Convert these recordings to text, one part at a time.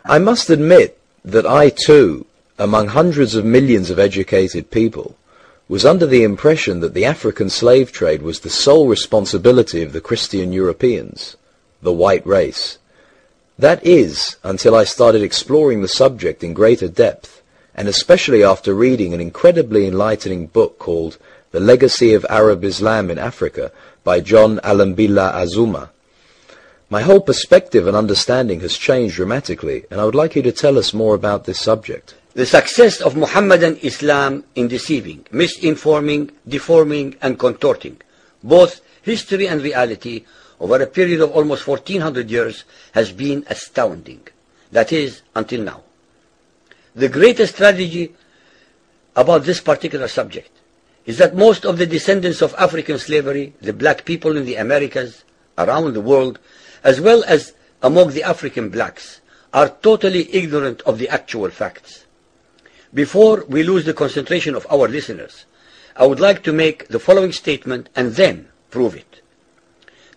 I must admit that I too, among hundreds of millions of educated people, was under the impression that the African slave trade was the sole responsibility of the Christian Europeans, the white race. That is, until I started exploring the subject in greater depth, and especially after reading an incredibly enlightening book called The Legacy of Arab Islam in Africa by John Alambila Azuma. My whole perspective and understanding has changed dramatically, and I would like you to tell us more about this subject. The success of Muhammadan Islam in deceiving, misinforming, deforming, and contorting both history and reality over a period of almost 1400 years has been astounding. That is, until now. The greatest tragedy about this particular subject is that most of the descendants of African slavery, the black people in the Americas, around the world, as well as among the African blacks, are totally ignorant of the actual facts. Before we lose the concentration of our listeners, I would like to make the following statement and then prove it.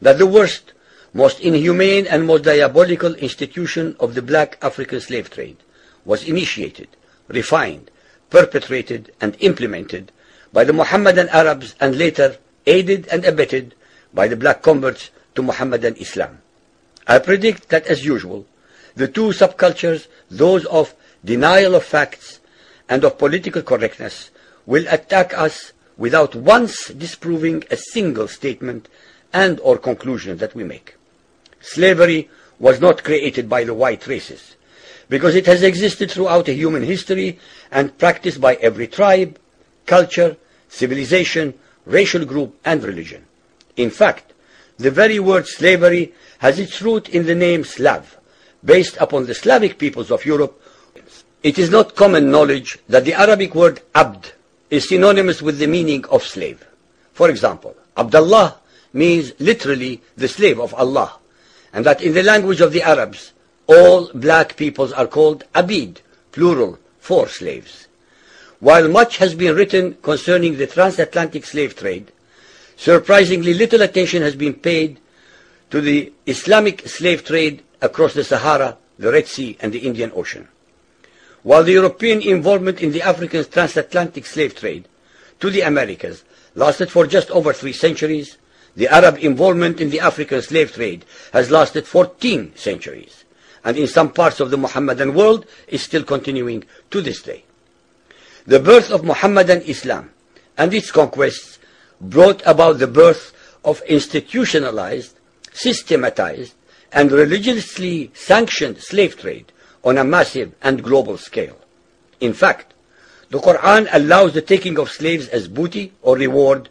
That the worst, most inhumane and most diabolical institution of the black African slave trade was initiated, refined, perpetrated and implemented by the Mohammedan Arabs and later aided and abetted by the black converts to Mohammedan Islam. I predict that, as usual, the two subcultures, those of denial of facts and of political correctness, will attack us without once disproving a single statement and or conclusion that we make. Slavery was not created by the white races, because it has existed throughout human history and practiced by every tribe, culture, civilization, racial group, and religion. In fact, the very word slavery has its root in the name Slav, based upon the Slavic peoples of Europe. It is not common knowledge that the Arabic word abd is synonymous with the meaning of slave. For example, Abdullah means literally the slave of Allah, and that in the language of the Arabs, all black peoples are called abid, plural, for slaves. While much has been written concerning the transatlantic slave trade, surprisingly little attention has been paid to the Islamic slave trade across the Sahara, the Red Sea, and the Indian Ocean. While the European involvement in the African transatlantic slave trade to the Americas lasted for just over 3 centuries, the Arab involvement in the African slave trade has lasted 14 centuries, and in some parts of the Mohammedan world is still continuing to this day. The birth of Mohammedan Islam and its conquests brought about the birth of institutionalized, systematized, and religiously sanctioned slave trade on a massive and global scale. In fact, the Quran allows the taking of slaves as booty or reward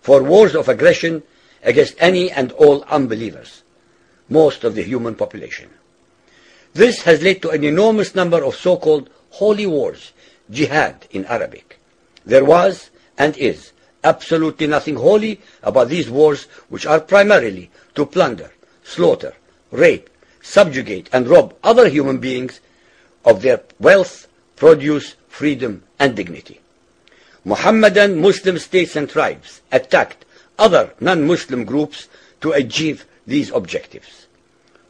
for wars of aggression against any and all unbelievers, most of the human population. This has led to an enormous number of so-called holy wars, jihad in Arabic. There was and is absolutely nothing holy about these wars, which are primarily to plunder, slaughter, rape, subjugate and rob other human beings of their wealth, produce, freedom and dignity. Mohammedan Muslim states and tribes attacked other non-Muslim groups to achieve these objectives.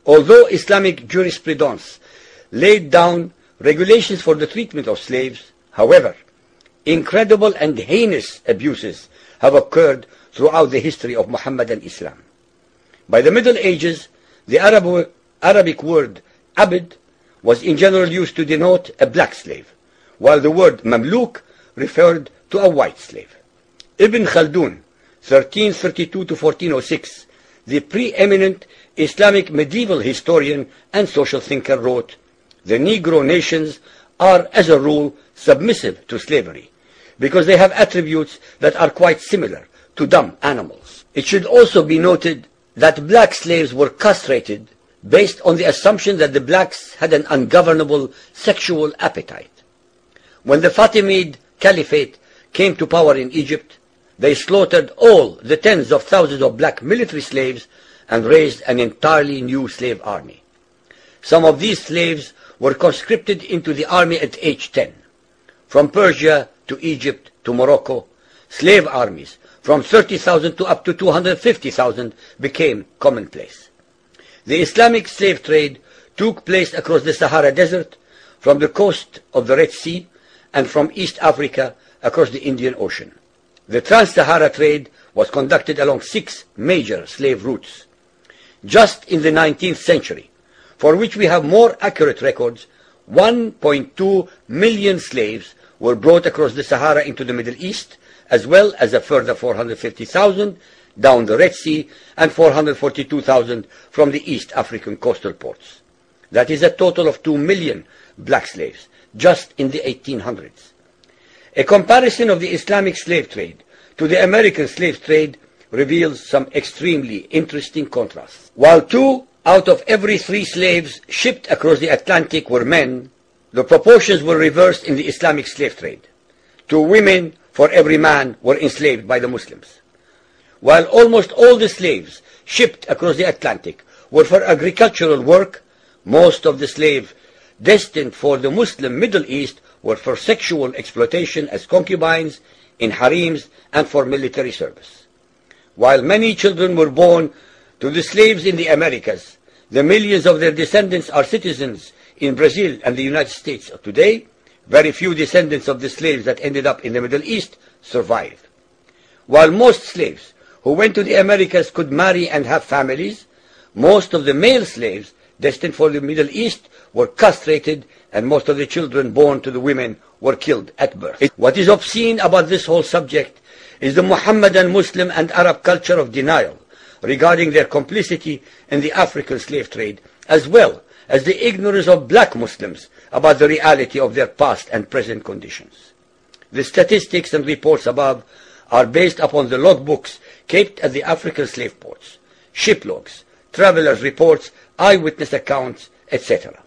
Although Islamic jurisprudence laid down regulations for the treatment of slaves, however, incredible and heinous abuses have occurred throughout the history of Mohammedan Islam. By the Middle Ages, the Arabic word abd was in general used to denote a black slave, while the word mamluk referred to a white slave. Ibn Khaldun, 1332 to 1406, the preeminent Islamic medieval historian and social thinker, wrote, "The Negro nations are, as a rule, submissive to slavery, because they have attributes that are quite similar to dumb animals." It should also be noted that black slaves were castrated based on the assumption that the blacks had an ungovernable sexual appetite. When the Fatimid Caliphate came to power in Egypt, they slaughtered all the tens of thousands of black military slaves and raised an entirely new slave army. Some of these slaves were conscripted into the army at age 10. From Persia to Egypt to Morocco, slave armies from 30,000 to up to 250,000 became commonplace. The Islamic slave trade took place across the Sahara Desert, from the coast of the Red Sea, and from East Africa across the Indian Ocean. The trans-Sahara trade was conducted along 6 major slave routes. Just in the 19th century, for which we have more accurate records, 1.2 million slaves were brought across the Sahara into the Middle East, as well as a further 450,000 down the Red Sea and 442,000 from the East African coastal ports. That is a total of 2 million black slaves, just in the 1800s. A comparison of the Islamic slave trade to the American slave trade reveals some extremely interesting contrasts. While 2 out of every 3 slaves shipped across the Atlantic were men, the proportions were reversed in the Islamic slave trade. 2 women for every man were enslaved by the Muslims. While almost all the slaves shipped across the Atlantic were for agricultural work, most of the slaves destined for the Muslim Middle East were for sexual exploitation as concubines, in harems, and for military service. While many children were born to the slaves in the Americas, the millions of their descendants are citizens in Brazil and the United States today. Very few descendants of the slaves that ended up in the Middle East survived. While most slaves who went to the Americas could marry and have families, most of the male slaves destined for the Middle East were castrated, and most of the children born to the women were killed at birth. What is obscene about this whole subject is the Muhammadan, Muslim, and Arab culture of denial regarding their complicity in the African slave trade, as well as the ignorance of black Muslims about the reality of their past and present conditions. The statistics and reports above are based upon the logbooks kept at the African slave ports, ship logs, travelers' reports, eyewitness accounts, etc.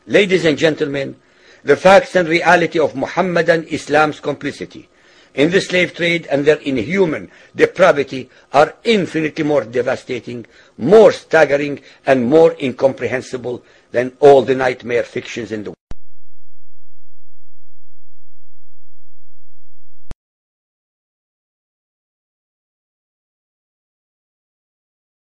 Ladies and gentlemen, the facts and reality of Muhammadan Islam's complicity in the slave trade and their inhuman depravity are infinitely more devastating, more staggering, and more incomprehensible than all the nightmare fictions in the world.